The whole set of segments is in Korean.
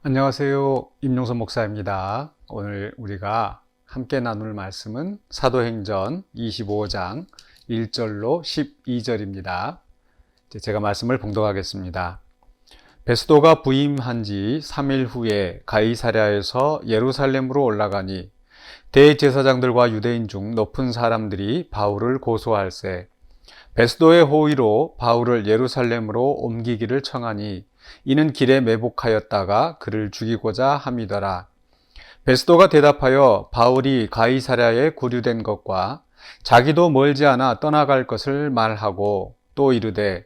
안녕하세요. 임용선 목사입니다. 오늘 우리가 함께 나눌 말씀은 사도행전 25장 1절로 12절입니다. 제가 말씀을 봉독하겠습니다. 베스도가 부임한 지 3일 후에 가이사랴에서 예루살렘으로 올라가니 대제사장들과 유대인 중 높은 사람들이 바울을 고소할세 베스도의 호의로 바울을 예루살렘으로 옮기기를 청하니 이는 길에 매복하였다가 그를 죽이고자 함이더라. 베스도가 대답하여 바울이 가이사랴에 구류된 것과 자기도 멀지 않아 떠나갈 것을 말하고 또 이르되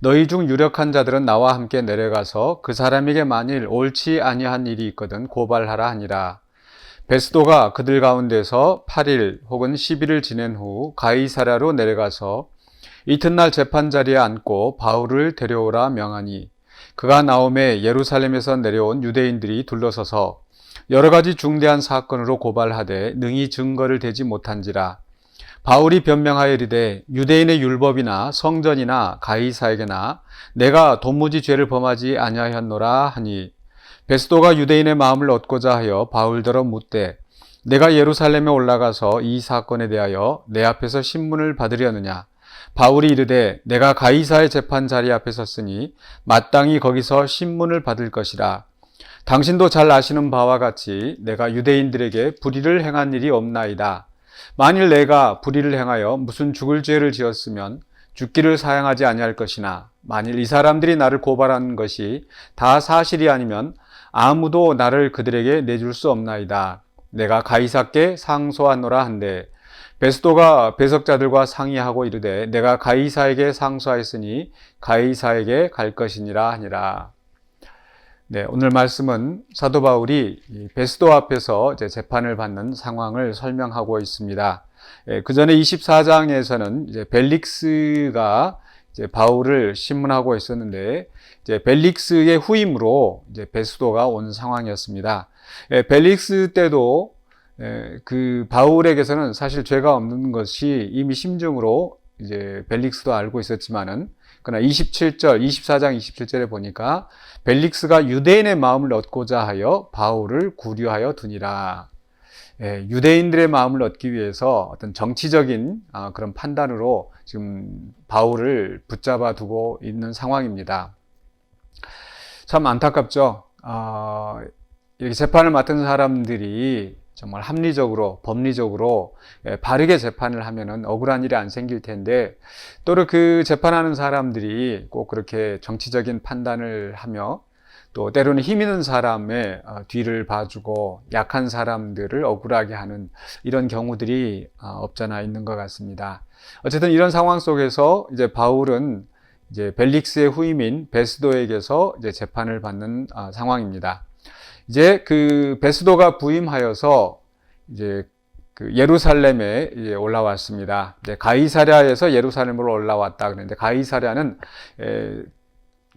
너희 중 유력한 자들은 나와 함께 내려가서 그 사람에게 만일 옳지 아니한 일이 있거든 고발하라 하니라. 베스도가 그들 가운데서 8일 혹은 10일을 지낸 후 가이사랴로 내려가서 이튿날 재판 자리에 앉고 바울을 데려오라 명하니 그가 나오매 예루살렘에서 내려온 유대인들이 둘러서서 여러 가지 중대한 사건으로 고발하되 능히 증거를 대지 못한지라. 바울이 변명하여 이르되 유대인의 율법이나 성전이나 가이사에게나 내가 도무지 죄를 범하지 아니하였노라 하니 베스도가 유대인의 마음을 얻고자 하여 바울더러 묻되 내가 예루살렘에 올라가서 이 사건에 대하여 내 앞에서 신문을 받으려느냐. 바울이 이르되 내가 가이사의 재판 자리 앞에 섰으니 마땅히 거기서 신문을 받을 것이라. 당신도 잘 아시는 바와 같이 내가 유대인들에게 불의를 행한 일이 없나이다. 만일 내가 불의를 행하여 무슨 죽을 죄를 지었으면 죽기를 사양하지 아니할 것이나 만일 이 사람들이 나를 고발한 것이 다 사실이 아니면 아무도 나를 그들에게 내줄 수 없나이다. 내가 가이사께 상소하노라 한데 베스도가 배석자들과 상의하고 이르되 내가 가이사에게 상소하였으니 가이사에게 갈 것이니라 하니라. 네, 오늘 말씀은 사도 바울이 베스도 앞에서 이제 재판을 받는 상황을 설명하고 있습니다. 그 전에 24장에서는 이제 벨릭스가 이제 바울을 신문하고 있었는데 이제 벨릭스의 후임으로 이제 베스도가 온 상황이었습니다. 벨릭스 때도 그 바울에게서는 사실 죄가 없는 것이 이미 심증으로 이제 벨릭스도 알고 있었지만은 그러나 24장 27절에 보니까 벨릭스가 유대인의 마음을 얻고자 하여 바울을 구류하여 두니라. 유대인들의 마음을 얻기 위해서 어떤 정치적인 그런 판단으로 지금 바울을 붙잡아 두고 있는 상황입니다. 참 안타깝죠. 이렇게 재판을 맡은 사람들이 정말 합리적으로, 법리적으로 바르게 재판을 하면은 억울한 일이 안 생길 텐데, 또 그 재판하는 사람들이 꼭 그렇게 정치적인 판단을 하며, 또 때로는 힘 있는 사람의 뒤를 봐주고 약한 사람들을 억울하게 하는 이런 경우들이 없잖아 있는 것 같습니다. 어쨌든 이런 상황 속에서 이제 바울은 이제 벨릭스의 후임인 베스도에게서 이제 재판을 받는 상황입니다. 이제 그 베스도가 부임하여서 이제 그 예루살렘에 이제 올라왔습니다. 이제 가이사랴에서 예루살렘으로 올라왔다 그랬는데 가이사랴는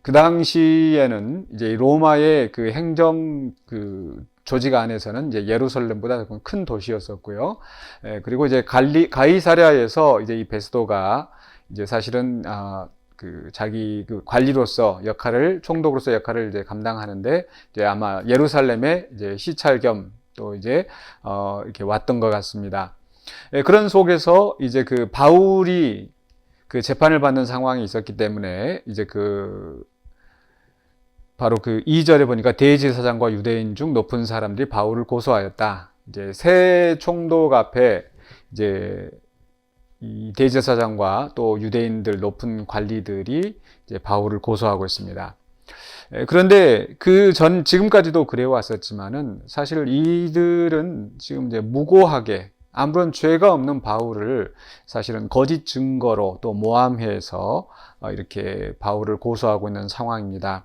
그 당시에는 이제 로마의 그 행정 그 조직 안에서는 이제 예루살렘보다 큰 도시였었고요. 그리고 이제 가이사랴에서 이제 이 베스도가 이제 사실은 그 자기 그 관리로서 역할을 총독으로서 역할을 이제 감당하는데 이제 아마 예루살렘에 이제 시찰 겸 또 이제 이렇게 왔던 것 같습니다. 그런 속에서 이제 그 바울이 그 재판을 받는 상황이 있었기 때문에 이제 그 바로 그 2절에 보니까 대제사장과 유대인 중 높은 사람들이 바울을 고소하였다. 이제 새 총독 앞에 이제 이 대제사장과 또 유대인들 높은 관리들이 이제 바울을 고소하고 있습니다. 그런데 지금까지도 그래 왔었지만은 사실 이들은 지금 이제 무고하게 아무런 죄가 없는 바울을 사실은 거짓 증거로 또 모함해서 이렇게 바울을 고소하고 있는 상황입니다.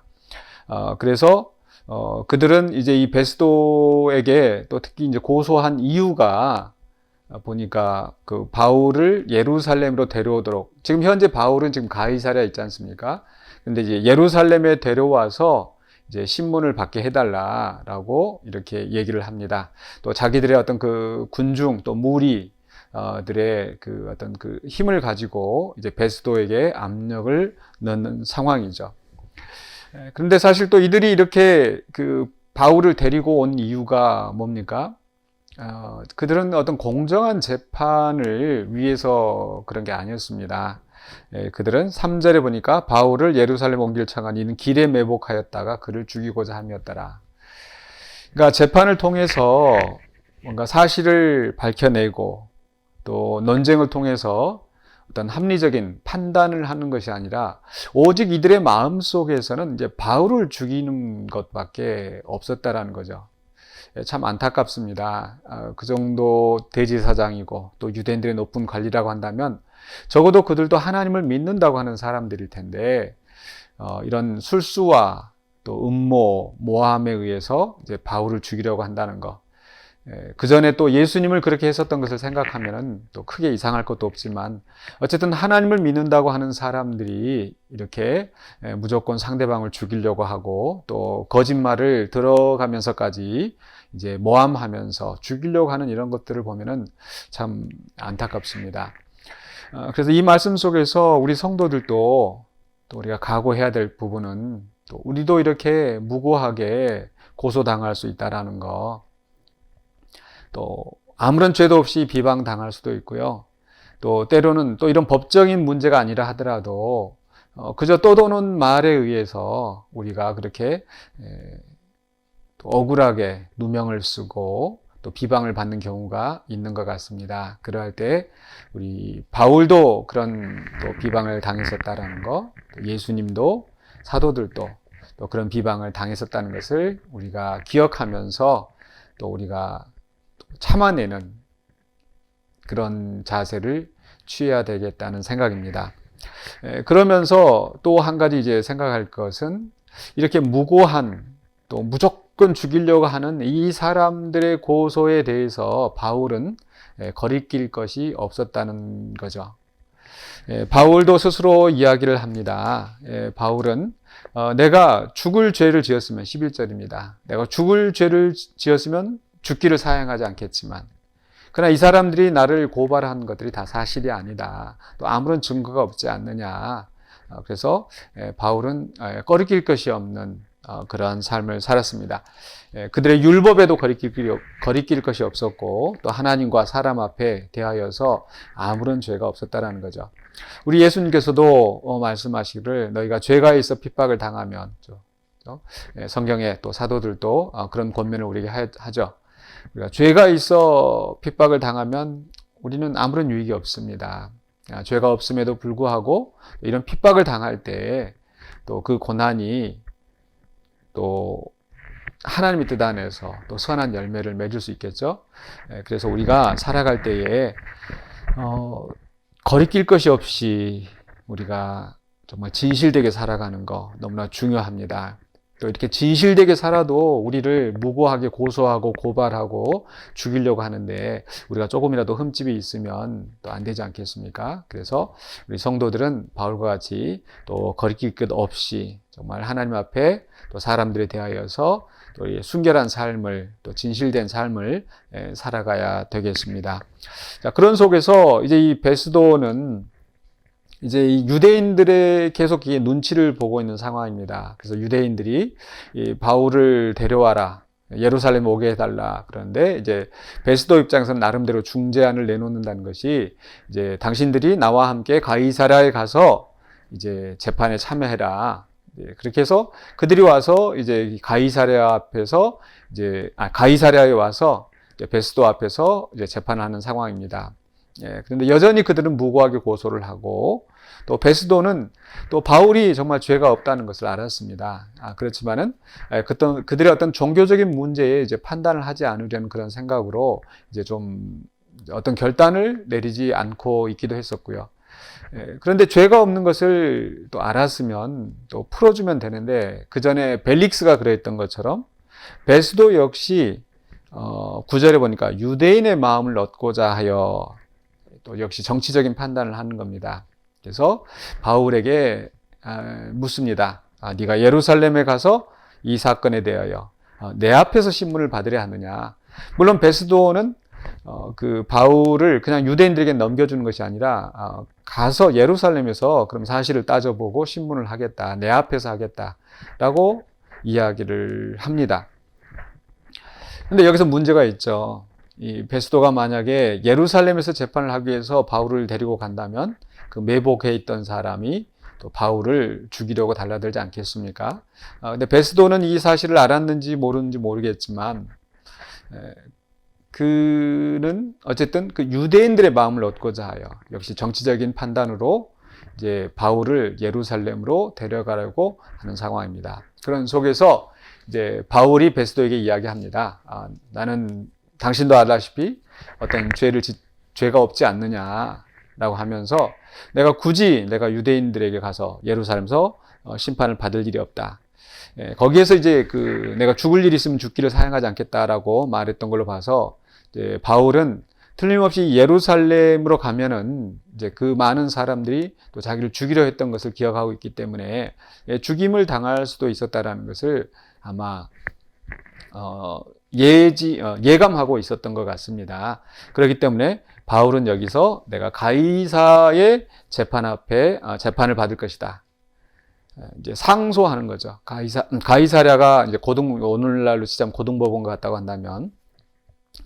그래서 그들은 이제 이 베스도에게 또 특히 이제 고소한 이유가 보니까 그 바울을 예루살렘으로 데려오도록 지금 현재 바울은 지금 가이사랴에 있지 않습니까? 근데 이제 예루살렘에 데려와서 이제 신문을 받게 해달라라고 이렇게 얘기를 합니다. 또 자기들의 어떤 그 군중 또 무리 들의 그 어떤 그 힘을 가지고 이제 베스도에게 압력을 넣는 상황이죠. 그런데 사실 또 이들이 이렇게 그 바울을 데리고 온 이유가 뭡니까? 그들은 어떤 공정한 재판을 위해서 그런 게 아니었습니다. 그들은 3절에 보니까 바울을 예루살렘 옮길 청한 이는 길에 매복하였다가 그를 죽이고자 함이었더라. 그러니까 재판을 통해서 뭔가 사실을 밝혀내고 또 논쟁을 통해서 어떤 합리적인 판단을 하는 것이 아니라 오직 이들의 마음 속에서는 이제 바울을 죽이는 것밖에 없었다라는 거죠. 참 안타깝습니다. 그 정도 대제사장이고 또 유대인들의 높은 관리라고 한다면 적어도 그들도 하나님을 믿는다고 하는 사람들일 텐데 이런 술수와 또 음모, 모함에 의해서 이제 바울을 죽이려고 한다는 거. 그 전에 또 예수님을 그렇게 했었던 것을 생각하면 또 크게 이상할 것도 없지만 어쨌든 하나님을 믿는다고 하는 사람들이 이렇게 무조건 상대방을 죽이려고 하고 또 거짓말을 들어가면서까지 이제 모함하면서 죽이려고 하는 이런 것들을 보면은 참 안타깝습니다. 그래서 이 말씀 속에서 우리 성도들도 또 우리가 각오해야 될 부분은 또 우리도 이렇게 무고하게 고소당할 수 있다라는 거, 또 아무런 죄도 없이 비방당할 수도 있고요. 또 때로는 또 이런 법적인 문제가 아니라 하더라도 그저 떠도는 말에 의해서 우리가 그렇게 또 억울하게 누명을 쓰고 또 비방을 받는 경우가 있는 것 같습니다. 그러할 때 우리 바울도 그런 또 비방을 당했었다라는 거, 예수님도 사도들도 또 그런 비방을 당했었다는 것을 우리가 기억하면서 또 우리가 참아내는 그런 자세를 취해야 되겠다는 생각입니다. 그러면서 또 한 가지 이제 생각할 것은 이렇게 무고한 또 무조건 죽이려고 하는 이 사람들의 고소에 대해서 바울은 거리낄 것이 없었다는 거죠. 바울도 스스로 이야기를 합니다. 바울은 내가 죽을 죄를 지었으면 11절입니다. 내가 죽을 죄를 지었으면 죽기를 사양하지 않겠지만 그러나 이 사람들이 나를 고발한 것들이 다 사실이 아니다. 또 아무런 증거가 없지 않느냐. 그래서 바울은 거리낄 것이 없는 그러한 삶을 살았습니다. 그들의 율법에도 거리낄 것이 없었고 또 하나님과 사람 앞에 대하여서 아무런 죄가 없었다라는 거죠. 우리 예수님께서도 말씀하시기를 너희가 죄가 있어 핍박을 당하면 성경에 또 사도들도 그런 권면을 우리에게 하죠. 우리가 죄가 있어 핍박을 당하면 우리는 아무런 유익이 없습니다. 죄가 없음에도 불구하고 이런 핍박을 당할 때 또 그 고난이 또 하나님의 뜻 안에서 또 선한 열매를 맺을 수 있겠죠. 그래서 우리가 살아갈 때에 거리낄 것이 없이 우리가 정말 진실되게 살아가는 거 너무나 중요합니다. 또 이렇게 진실되게 살아도 우리를 무고하게 고소하고 고발하고 죽이려고 하는데 우리가 조금이라도 흠집이 있으면 또 안 되지 않겠습니까? 그래서 우리 성도들은 바울과 같이 또 거리낄 것 없이 정말 하나님 앞에 또 사람들에 대하여서 또 순결한 삶을 또 진실된 삶을 살아가야 되겠습니다. 자, 그런 속에서 이제 이 베스도는 이제 이 유대인들의 계속 이 눈치를 보고 있는 상황입니다. 그래서 유대인들이 이 바울을 데려와라, 예루살렘 오게 해달라. 그런데 이제 베스도 입장에서는 나름대로 중재안을 내놓는다는 것이 이제 당신들이 나와 함께 가이사랴에 가서 이제 재판에 참여해라. 그렇게 해서 그들이 와서 이제 가이사랴 앞에서 가이사랴에 와서 이제 베스도 앞에서 이제 재판하는 상황입니다. 그런데 여전히 그들은 무고하게 고소를 하고 또 베스도는 또 바울이 정말 죄가 없다는 것을 알았습니다. 그렇지만은 그들의 어떤 종교적인 문제에 이제 판단을 하지 않으려는 그런 생각으로 이제 좀 어떤 결단을 내리지 않고 있기도 했었고요. 그런데 죄가 없는 것을 또 알았으면 또 풀어주면 되는데 그 전에 벨릭스가 그랬던 것처럼 베스도 역시 9절에 보니까 유대인의 마음을 얻고자 하여 또 역시 정치적인 판단을 하는 겁니다. 그래서 바울에게 묻습니다. 네가 예루살렘에 가서 이 사건에 대하여 내 앞에서 신문을 받으려 하느냐. 물론 베스도는 그 바울을 그냥 유대인들에게 넘겨주는 것이 아니라 가서 예루살렘에서 그럼 사실을 따져보고 신문을 하겠다. 내 앞에서 하겠다라고 이야기를 합니다. 근데 여기서 문제가 있죠. 이 베스도가 만약에 예루살렘에서 재판을 하기 위해서 바울을 데리고 간다면 그 매복해 있던 사람이 또 바울을 죽이려고 달라들지 않겠습니까? 근데 베스도는 이 사실을 알았는지 모르는지 모르겠지만 그는 어쨌든 그 유대인들의 마음을 얻고자 하여 역시 정치적인 판단으로 이제 바울을 예루살렘으로 데려가려고 하는 상황입니다. 그런 속에서 이제 바울이 베스도에게 이야기합니다. 나는 당신도 알다시피 어떤 죄가 없지 않느냐라고 하면서 내가 유대인들에게 가서 예루살렘에서 심판을 받을 일이 없다. 거기에서 이제 내가 죽을 일이 있으면 죽기를 사양하지 않겠다라고 말했던 걸로 봐서 이제 바울은 틀림없이 예루살렘으로 가면은 이제 그 많은 사람들이 또 자기를 죽이려 했던 것을 기억하고 있기 때문에 죽임을 당할 수도 있었다라는 것을 아마 예감하고 있었던 것 같습니다. 그렇기 때문에 바울은 여기서 내가 가이사의 재판 앞에 재판을 받을 것이다. 이제 상소하는 거죠. 가이사랴가 이제 오늘날로 치자면 고등법원 같다고 한다면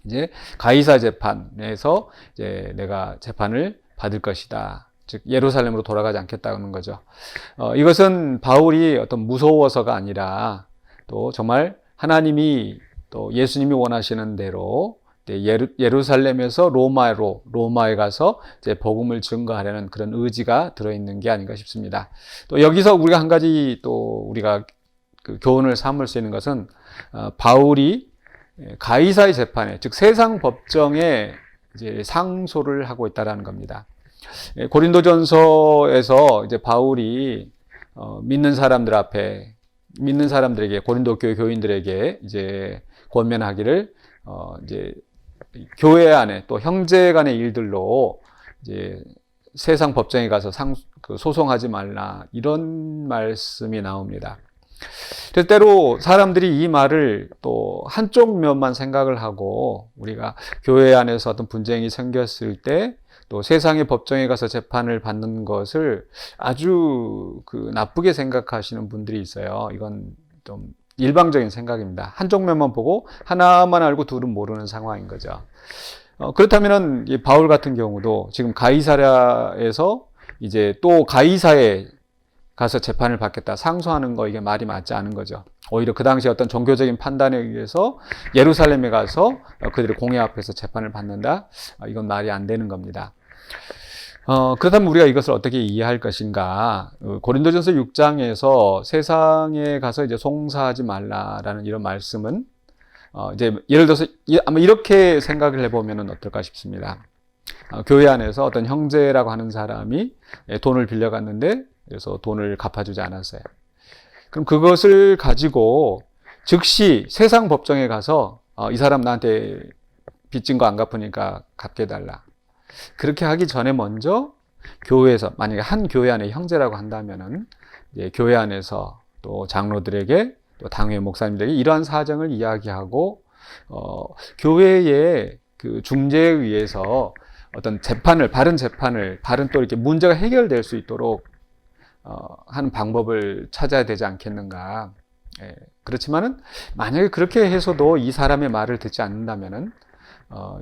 이제 가이사 재판에서 이제 내가 재판을 받을 것이다. 즉 예루살렘으로 돌아가지 않겠다는 거죠. 이것은 바울이 어떤 무서워서가 아니라 또 정말 하나님이 또 예수님이 원하시는 대로 예루살렘에서 로마에 가서 이제 복음을 증거하려는 그런 의지가 들어있는 게 아닌가 싶습니다. 또 여기서 우리가 한 가지 또 우리가 그 교훈을 삼을 수 있는 것은 바울이 가이사의 재판에 즉 세상 법정에 이제 상소를 하고 있다라는 겁니다. 고린도전서에서 이제 바울이 믿는 사람들에게 고린도 교회 교인들에게 이제 권면하기를 이제 교회 안에 또 형제 간의 일들로 이제 세상 법정에 가서 소송하지 말라 이런 말씀이 나옵니다. 때로 사람들이 이 말을 또 한쪽 면만 생각을 하고 우리가 교회 안에서 어떤 분쟁이 생겼을 때 또 세상의 법정에 가서 재판을 받는 것을 아주 나쁘게 생각하시는 분들이 있어요. 이건 좀 일방적인 생각입니다. 한쪽 면만 보고 하나만 알고 둘은 모르는 상황인 거죠. 그렇다면은 이 바울 같은 경우도 지금 가이사랴에서 이제 또 가이사에 가서 재판을 받겠다 상소하는 거 이게 말이 맞지 않은 거죠. 오히려 그 당시 어떤 종교적인 판단에 의해서 예루살렘에 가서 그들의 공회 앞에서 재판을 받는다. 이건 말이 안 되는 겁니다. 그렇다면 우리가 이것을 어떻게 이해할 것인가? 고린도전서 6장에서 세상에 가서 이제 송사하지 말라라는 이런 말씀은 이제 예를 들어서 아마 이렇게 생각을 해보면 어떨까 싶습니다. 교회 안에서 어떤 형제라고 하는 사람이 돈을 빌려갔는데 그래서 돈을 갚아주지 않았어요. 그럼 그것을 가지고 즉시 세상 법정에 가서 이 사람 나한테 빚진 거 안 갚으니까 갚게 해달라. 그렇게 하기 전에 먼저 교회에서 만약에 한 교회 안에 형제라고 한다면은 교회 안에서 또 장로들에게 또 당회 목사님들에게 이러한 사정을 이야기하고 교회의 그 중재에 의해서 어떤 바른 또 이렇게 문제가 해결될 수 있도록 하는 방법을 찾아야 되지 않겠는가. 그렇지만은 만약에 그렇게 해서도 이 사람의 말을 듣지 않는다면은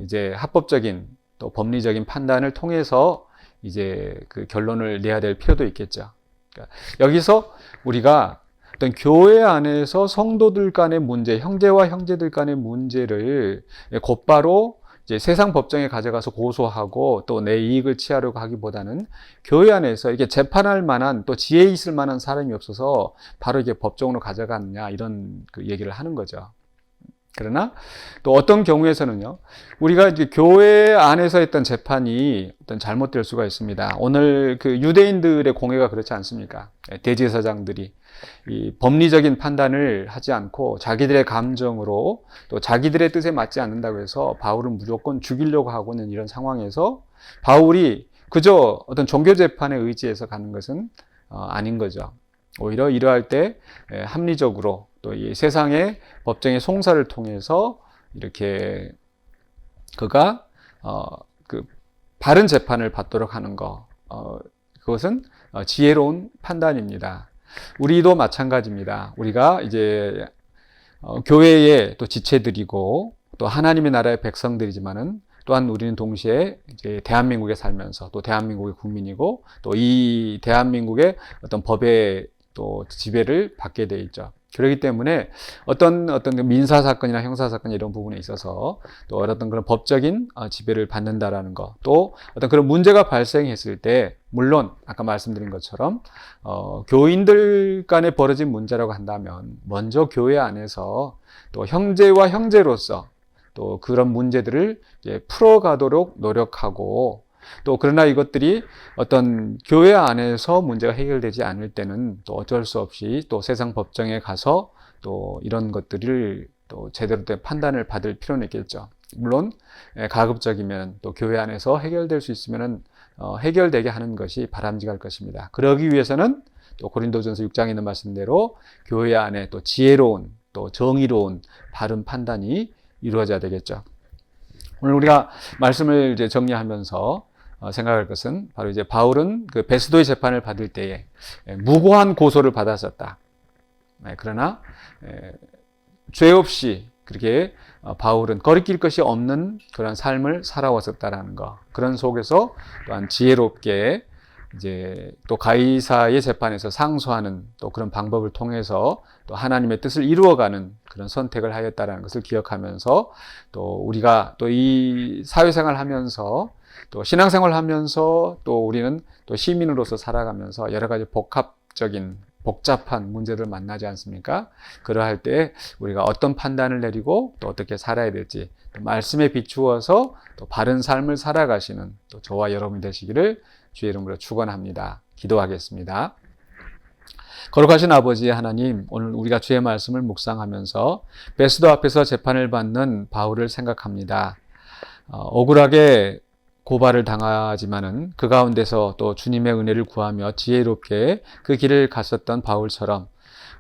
이제 합법적인 또 법리적인 판단을 통해서 이제 그 결론을 내야 될 필요도 있겠죠. 그러니까 여기서 우리가 어떤 교회 안에서 성도들 간의 문제, 형제와 형제들 간의 문제를 곧바로 이제 세상 법정에 가져가서 고소하고 또 내 이익을 취하려고 하기보다는 교회 안에서 이게 재판할 만한 또 지혜 있을 만한 사람이 없어서 바로 이게 법정으로 가져갔느냐 이런 그 얘기를 하는 거죠. 그러나 또 어떤 경우에서는요, 우리가 이제 교회 안에서 했던 재판이 어떤 잘못될 수가 있습니다. 오늘 그 유대인들의 공회가 그렇지 않습니까? 대제사장들이 이 법리적인 판단을 하지 않고 자기들의 감정으로 또 자기들의 뜻에 맞지 않는다고 해서 바울은 무조건 죽이려고 하고 있는 이런 상황에서 바울이 그저 어떤 종교 재판에 의지해서 가는 것은 아닌 거죠. 오히려 이러할 때 합리적으로 또 이 세상의 법정의 송사를 통해서 이렇게 그가 그 바른 재판을 받도록 하는 거, 그것은 지혜로운 판단입니다. 우리도 마찬가지입니다. 우리가 이제 교회의 또 지체들이고 또 하나님의 나라의 백성들이지만은 또한 우리는 동시에 이제 대한민국에 살면서 또 대한민국의 국민이고 또 이 대한민국의 어떤 법의 또 지배를 받게 돼 있죠. 그렇기 때문에 어떤 민사 사건이나 형사 사건 이런 부분에 있어서 또 어떤 그런 법적인 지배를 받는다라는 거, 또 어떤 그런 문제가 발생했을 때 물론 아까 말씀드린 것처럼 교인들 간에 벌어진 문제라고 한다면 먼저 교회 안에서 또 형제와 형제로서 또 그런 문제들을 이제 풀어가도록 노력하고, 또 그러나 이것들이 어떤 교회 안에서 문제가 해결되지 않을 때는 또 어쩔 수 없이 또 세상 법정에 가서 또 이런 것들을 또 제대로 된 판단을 받을 필요는 있겠죠. 물론 가급적이면 또 교회 안에서 해결될 수 있으면은 해결되게 하는 것이 바람직할 것입니다. 그러기 위해서는 또 고린도전서 6장에 있는 말씀대로 교회 안에 또 지혜로운 또 정의로운 바른 판단이 이루어져야 되겠죠. 오늘 우리가 말씀을 이제 정리하면서 생각할 것은 바로 이제 바울은 그 베스도의 재판을 받을 때에 무고한 고소를 받았었다. 그러나 죄 없이 그렇게 바울은 거리낄 것이 없는 그런 삶을 살아왔었다라는 것. 그런 속에서 또한 지혜롭게 이제 또 가이사의 재판에서 상소하는 또 그런 방법을 통해서 또 하나님의 뜻을 이루어가는 그런 선택을 하였다라는 것을 기억하면서, 또 우리가 또 이 사회생활 하면서 또 신앙생활 하면서 또 우리는 또 시민으로서 살아가면서 여러 가지 복잡한 문제들 만나지 않습니까? 그러할 때 우리가 어떤 판단을 내리고 또 어떻게 살아야 될지 말씀에 비추어서 또 바른 삶을 살아가시는 또 저와 여러분이 되시기를 주의 이름으로 축원합니다. 기도하겠습니다. 거룩하신 아버지 하나님, 오늘 우리가 주의 말씀을 묵상하면서 베스도 앞에서 재판을 받는 바울을 생각합니다. 억울하게 고발을 당하지만은 그 가운데서 또 주님의 은혜를 구하며 지혜롭게 그 길을 갔었던 바울처럼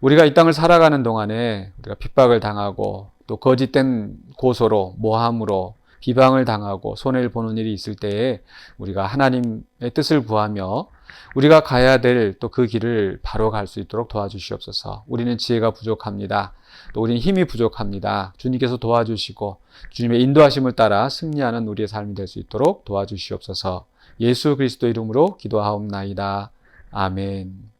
우리가 이 땅을 살아가는 동안에 우리가 핍박을 당하고 또 거짓된 고소로 모함으로 비방을 당하고 손해를 보는 일이 있을 때에 우리가 하나님의 뜻을 구하며 우리가 가야 될 또 그 길을 바로 갈 수 있도록 도와주시옵소서. 우리는 지혜가 부족합니다. 또 우리는 힘이 부족합니다. 주님께서 도와주시고 주님의 인도하심을 따라 승리하는 우리의 삶이 될 수 있도록 도와주시옵소서. 예수 그리스도 이름으로 기도하옵나이다. 아멘.